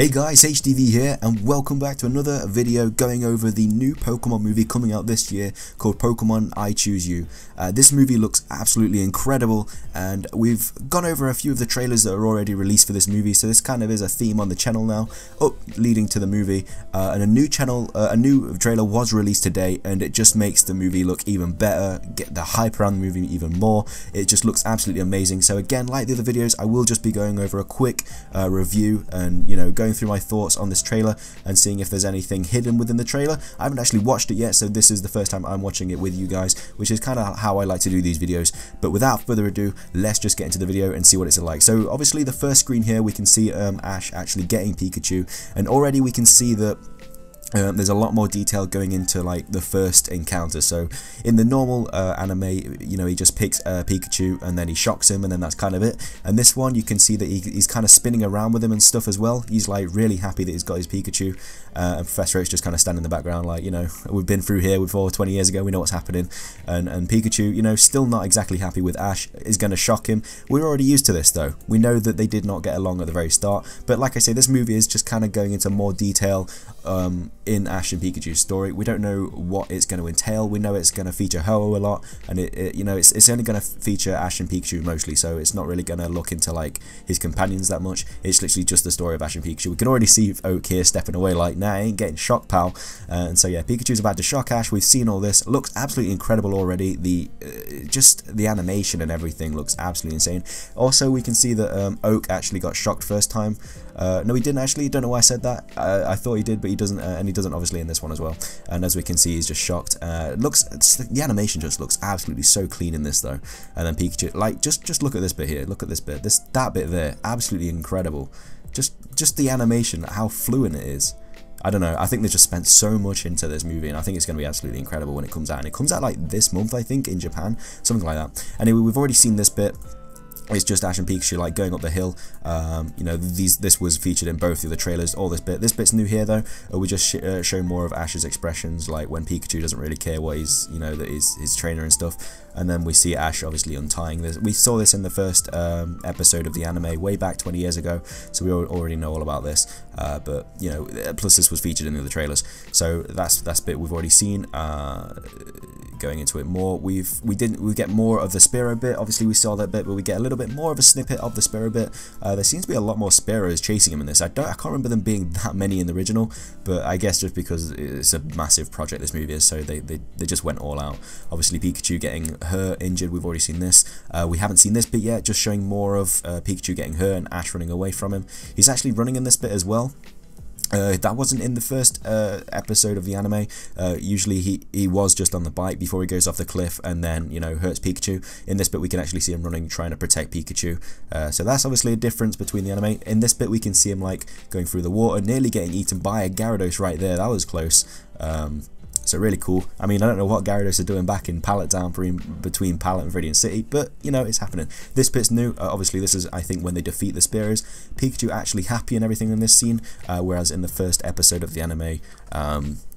Hey guys, HDV here, and welcome back to another video going over the new Pokemon movie coming out this year called Pokemon I Choose You. This movie looks absolutely incredible, and we've gone over a few of the trailers that are already released for this movie, so this kind of is a theme on the channel now, leading to the movie. And a new trailer was released today, and it just makes the movie look even better, get the hype around the movie even more. It just looks absolutely amazing. So again, like the other videos, I will just be going over a quick review and, going through my thoughts on this trailer and seeing if there's anything hidden within the trailer. I haven't actually watched it yet, so this is the first time I'm watching it with you guys, which is kind of how I like to do these videos. But without further ado, let's just get into the video and see what it's like. So obviously the first screen here, we can see Ash actually getting Pikachu, and already we can see that there's a lot more detail going into like the first encounter. So in the normal anime, he just picks Pikachu and then he shocks him, and then that's kind of it. And this one, you can see that he's kind of spinning around with him and stuff as well. He's like really happy that he's got his Pikachu, and Professor Oak's just kind of standing in the background like, we've been through here before 20 years ago, we know what's happening. And Pikachu, still not exactly happy with Ash, is going to shock him. We're already used to this though. We know that they did not get along at the very start, but like I say, this movie is just kind of going into more detail in Ash and Pikachu's story. We don't know what it's going to entail. We know it's going to feature Ho-Oh a lot, and it's only going to feature Ash and Pikachu mostly, so it's not really going to look into like his companions that much. It's literally just the story of Ash and Pikachu. We can already see Oak here stepping away like, nah, I ain't getting shocked, pal. And so yeah, Pikachu's about to shock Ash. We've seen all this. It looks absolutely incredible already. Just the animation and everything looks absolutely insane. Also, we can see that Oak actually got shocked first time. No, he didn't actually. Don't know why I said that. I thought he did, but he doesn't, and he doesn't obviously in this one as well. And as we can see, he's just shocked. The animation just looks absolutely so clean in this though. And then Pikachu, like, just look at this bit here. Look at this bit. That bit there, absolutely incredible. Just the animation, how fluent it is. I don't know. I think they just spent so much into this movie, and I think it's going to be absolutely incredible when it comes out. And it comes out like this month, I think, in Japan, something like that. Anyway, we've already seen this bit. It's just Ash and Pikachu like going up the hill. This was featured in both of the trailers. All this bit's new here though. We just show more of Ash's expressions, like when Pikachu doesn't really care what he's, that he's his trainer and stuff. And then we see Ash obviously untying this. We saw this in the first episode of the anime way back 20 years ago, so we already know all about this. But plus this was featured in the other trailers, so that's bit we've already seen. Going into it more, we get more of the Spearow bit. Obviously we saw that bit, but we get a little bit more of a snippet of the Spearow bit. There seems to be a lot more Spearows chasing him in this. I can't remember them being that many in the original, but I guess just because it's a massive project this movie is, so they just went all out. Obviously Pikachu getting hurt, injured, we've already seen this. We haven't seen this bit yet, just showing more of Pikachu getting hurt and Ash running away from him. He's actually running in this bit as well. That wasn't in the first episode of the anime. Usually he was just on the bike before he goes off the cliff and then hurts Pikachu. In this bit we can actually see him running, trying to protect Pikachu. So that's obviously a difference between the anime. In this bit we can see him like going through the water, nearly getting eaten by a Gyarados right there. That was close. So really cool. I mean, I don't know what Gyarados are doing back in Pallet Town between Pallet and Viridian City, but it's happening. This bit's new. Obviously this is, I think, when they defeat the Spearows. Pikachu actually happy and everything in this scene, whereas in the first episode of the anime,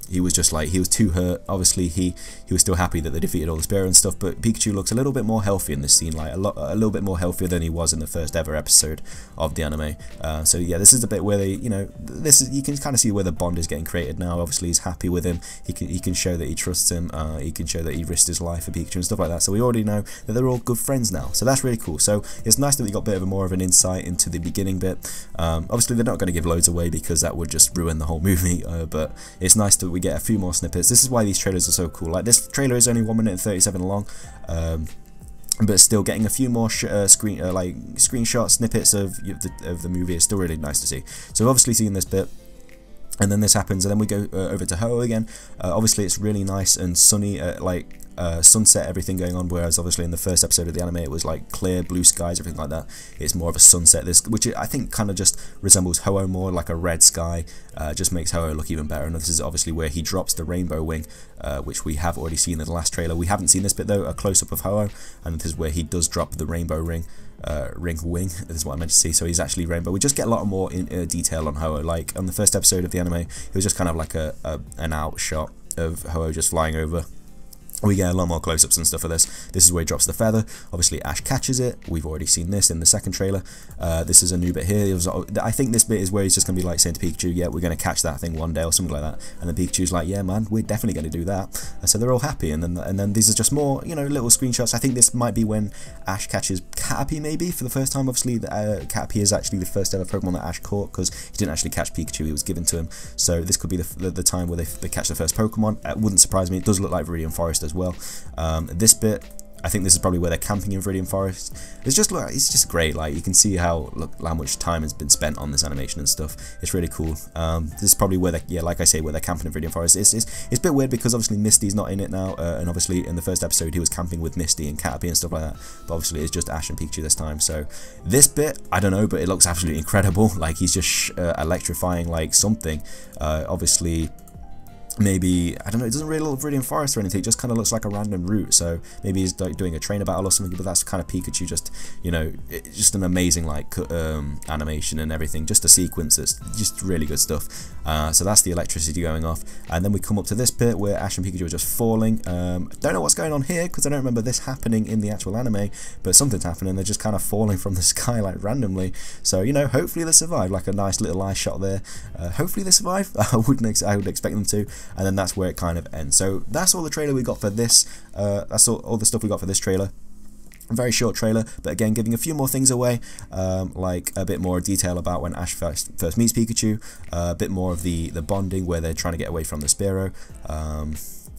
he was just like, he was too hurt. Obviously he was still happy that they defeated all the Spearow and stuff, but Pikachu looks a little bit more healthy in this scene, like a little bit more healthier than he was in the first ever episode of the anime. So yeah, this is the bit where they, you can kind of see where the bond is getting created now. Obviously he's happy with him. He can show that he trusts him. He can show that he risked his life for Pikachu and stuff like that. So we already know that they're all good friends now. So that's really cool. So it's nice that we got a bit of more of an insight into the beginning bit. Obviously they're not going to give loads away because that would just ruin the whole movie. But it's nice that we get a few more snippets. This is why these trailers are so cool. Like this trailer is only 1 minute and 37 long, but still getting a few more screenshot snippets of the movie is still really nice to see. So obviously seeing this bit, and then this happens, and then we go over to Ho-Oh again. Obviously it's really nice and sunny, sunset, everything going on, whereas obviously in the first episode of the anime it was like clear blue skies, everything like that. It's more of a sunset, which I think kind of just resembles Ho-Oh more, like a red sky. Just makes Ho-Oh look even better. And this is obviously where he drops the rainbow wing, which we have already seen in the last trailer. We haven't seen this bit though, a close-up of Ho-Oh, and this is where he does drop the rainbow wing. Wing, this is what I meant to see. So he's actually rainbow. We just get a lot more detail on Ho-Oh. Like on the first episode of the anime, it was just kind of like an out shot of Ho-Oh just flying over. We get a lot more close-ups and stuff for this. This is where he drops the feather. Obviously, Ash catches it. We've already seen this in the second trailer. This is a new bit here. I think this bit is where he's just going to be like saying to Pikachu, yeah, we're going to catch that thing one day or something like that. And then Pikachu's like, yeah, man, we're definitely going to do that. So they're all happy. And then these are just more, you know, little screenshots. I think this might be when Ash catches Caterpie maybe for the first time. Obviously, Caterpie is actually the first ever Pokemon that Ash caught because he didn't actually catch Pikachu. He was given to him. So this could be the time where they catch the first Pokemon. It wouldn't surprise me. It does look like Viridian Forest as well. This bit, I think this is probably where they're camping in Viridian Forest. It's just great. Like, you can see how much time has been spent on this animation and stuff. It's really cool. This is probably where like I say, where they're camping in Viridian Forest. It's a bit weird because obviously Misty's not in it now, and obviously in the first episode he was camping with Misty and Caterpie and stuff like that. But obviously it's just Ash and Pikachu this time. So this bit, I don't know, but it looks absolutely incredible. Like, he's just electrifying like something. Obviously, maybe, I don't know, it doesn't really look Viridian Forest or anything, it just kind of looks like a random route, so maybe he's like doing a trainer battle or something, but that's kind of Pikachu, just, you know, just an amazing like animation and everything, just a sequence that's just really good stuff. So that's the electricity going off, and then we come up to this bit where Ash and Pikachu are just falling. Don't know what's going on here because I don't remember this happening in the actual anime, but something's happening, they're just kind of falling from the sky like randomly, so, you know, hopefully they survive. Like a nice little eye shot there. Hopefully they survive. I would expect them to. And then that's where it kind of ends. So that's all the trailer we got for this. That's all the stuff we got for this trailer. A very short trailer, but again giving a few more things away, like a bit more detail about when Ash first meets Pikachu, a bit more of the bonding where they're trying to get away from the Spearow.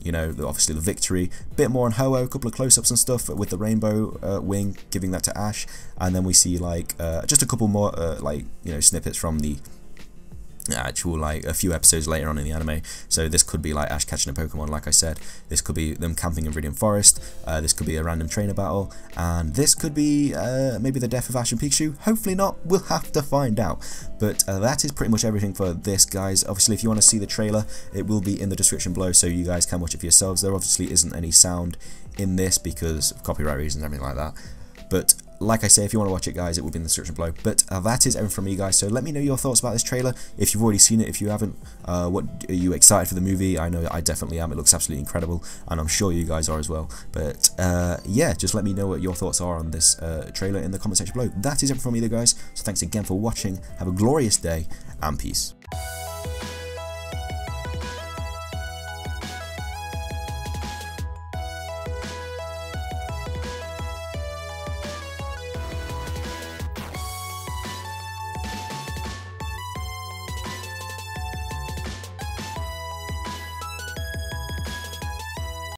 You know, obviously the victory, a bit more on Ho-Oh, a couple of close-ups and stuff with the rainbow wing, giving that to Ash, and then we see like just a couple more like, you know, snippets from the actual, like, a few episodes later on in the anime. So this could be like Ash catching a Pokemon, like I said. This could be them camping in Viridian Forest. This could be a random trainer battle, and this could be maybe the death of Ash and Pikachu. Hopefully not. We'll have to find out. But that is pretty much everything for this, guys. Obviously, if you want to see the trailer, it will be in the description below, so you guys can watch it for yourselves. There obviously isn't any sound in this because of copyright reasons and everything like that. But like I say, if you want to watch it, guys, it will be in the description below. But that is everything from me, guys. So let me know your thoughts about this trailer. If you've already seen it, if you haven't, what are you excited for the movie? I know I definitely am. It looks absolutely incredible, and I'm sure you guys are as well. But yeah, just let me know what your thoughts are on this trailer in the comment section below. That is everything from me, guys. So thanks again for watching. Have a glorious day, and peace.